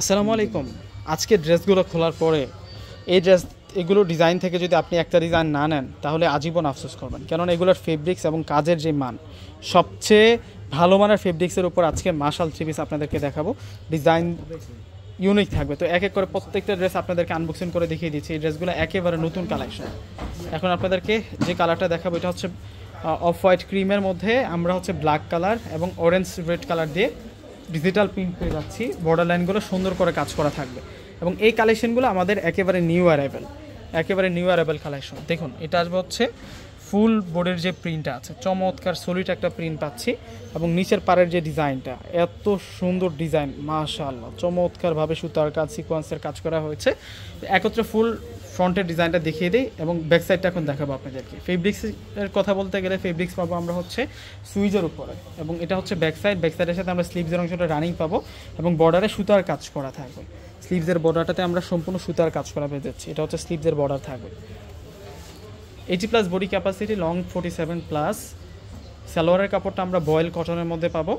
আসসালামু আলাইকুম। আজকে ড্রেসগুলো খোলার পরে এগুলো ডিজাইন থেকে যদি আপনি একটা ডিজাইন না নেন তাহলে আজীবন আফসোস করবেন, কেননা এগুলোর ফেব্রিক্স এবং কাজের যে মান সবচেয়ে ভালো মানের ফেব্রিক্সের উপর আজকে মাশাল থ্রি পিস আপনাদেরকে দেখাবো। ডিজাইন ইউনিক থাকবে। তো এক এক করে প্রত্যেকটা ড্রেস আপনাদেরকে আনবক্সিং করে দেখিয়ে দিচ্ছি। এই ড্রেসগুলো একেবারে নতুন কালেকশন। এখন আপনাদেরকে যে কালারটা দেখাবো এটা হচ্ছে অফ হোয়াইট ক্রিমের মধ্যে আমরা হচ্ছে ব্ল্যাক কালার এবং অরেঞ্জ রেড কালার দিয়ে ডিজিটাল প্রিন্ট পেয়ে যাচ্ছি। বর্ডার লাইনগুলো সুন্দর করে কাজ করা থাকবে এবং এই কালেকশনগুলো আমাদের একেবারে নিউ অ্যারাইভেল কালেকশন। দেখুন এটা আসবে হচ্ছে ফুল বোর্ডের যে প্রিন্টটা আছে, চমৎকার সলিড একটা প্রিন্ট পাচ্ছি এবং নিচের পাড়ের যে ডিজাইনটা এত সুন্দর ডিজাইন, মাশাআল্লাহ, চমৎকারভাবে সুতার কাজ সিকোয়েন্সের কাজ করা হয়েছে। একত্রে ফুল ফ্রন্টের ডিজাইনটা দেখিয়ে দিই এবং ব্যাক সাইডটা এখন দেখাবো আপনাদেরকে। ফেব্রিক্সের কথা বলতে গেলে ফেব্রিক্স পাবো আমরা হচ্ছে সুইজের উপরে এবং এটা হচ্ছে ব্যাক সাইডের সাথে আমরা স্লিভসের অংশটা রানিং পাবো এবং বর্ডারে সুতার কাজ করা থাকবে। স্লিভসের বর্ডারটাতে আমরা সম্পূর্ণ সুতার কাজ করা পেয়ে যাচ্ছি। এটা হচ্ছে স্লিভসের বর্ডার থাকবে। 80+ বডি ক্যাপাসিটি, লং 47+। সালোয়ারের কাপড়টা আমরা বয়েল কটনের মধ্যে পাবো।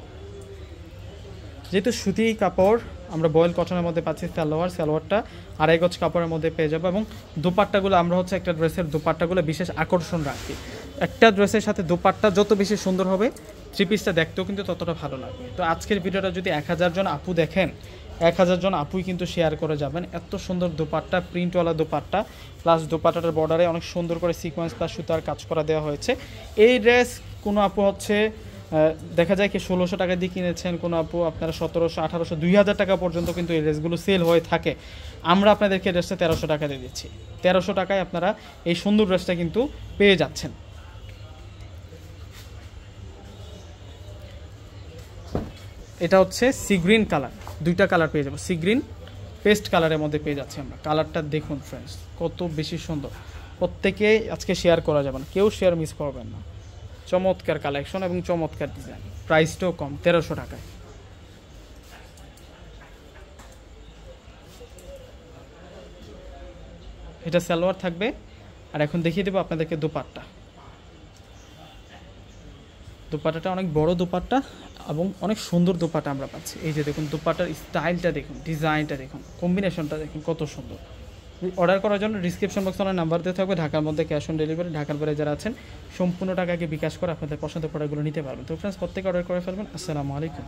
যেহেতু সুতি কাপড় আমরা বয়েল কটনের মধ্যে পাচ্ছি। সালোয়ারটা 2.5 গজ কাপড়ের মধ্যে পেয়ে যাবো এবং দোপাট্টাগুলো আমরা হচ্ছে একটা ড্রেসের দোপাট্টাগুলো বিশেষ আকর্ষণ রাখি। একটা ড্রেসের সাথে দোপাট্টা যত বেশি সুন্দর হবে থ্রি পিসটা দেখতেও কিন্তু ততটা ভালো লাগবে। তো আজকের ভিডিওটা যদি 1000 জন আপু দেখেন, 1000 জন আপুই কিন্তু শেয়ার করে যাবেন। এত সুন্দর দোপাট্টা, প্রিন্টওয়ালা দোপাট্টা, প্লাস দোপাট্টাটার বর্ডারে অনেক সুন্দর করে সিকোয়েন্স প্লাস সুতার কাজ করা দেওয়া হয়েছে। এই ড্রেস কোনো আপু হচ্ছে দেখা যায় কি 1600 টাকা দিয়ে কিনেছেন, কোনো আপু আপনারা 1700, 1800, 2000 টাকা পর্যন্ত কিন্তু এই ড্রেসগুলো সেল হয়ে থাকে। আমরা আপনাদেরকে ড্রেসটা 1300 টাকা দিয়ে দিচ্ছি। 1300 টাকায় আপনারা এই সুন্দর ড্রেসটা কিন্তু পেয়ে যাচ্ছেন। এটা হচ্ছে সি গ্রিন কালার, দুইটা কালার পেয়ে যাবো। সি গ্রিন পেস্ট কালারের মধ্যে পেয়ে যাচ্ছি আমরা। কালারটা দেখুন ফ্রেন্ডস, কত বেশি সুন্দর। প্রত্যেকেই আজকে শেয়ার করা যাবে না, কেউ শেয়ার মিস করবেন না। চমৎকার কালেকশন এবং চমৎকার ডিজাইন, প্রাইসটাও কম, 1300 টাকায়। এটা সালোয়ার থাকবে। আর এখন দেখিয়ে দেবো আপনাদেরকে দোপাট্টাটা অনেক বড় দোপাট্টা এবং অনেক সুন্দর দোপাট্টা আমরা পাচ্ছি। এই যে দেখুন দোপাট্টার স্টাইলটা দেখুন, ডিজাইনটা দেখুন, কম্বিনেশনটা দেখুন কত সুন্দর। অর্ডার করার জন্য ডিসক্রিপশন বক্সে আমার নাম্বার দিয়ে থাকবে। ঢাকার মধ্যে ক্যাশ অন ডেলিভারি, ঢাকার বাইরে যারা আছেন সম্পূর্ণ টাকাকে বিকাশ করে আপনাদের পছন্দের প্রোডাক্টগুলো নিতে পারবেন। তো ফ্রেন্ডস প্রত্যেকে অর্ডার করে ফেলবেন। আসসালামু আলাইকুম।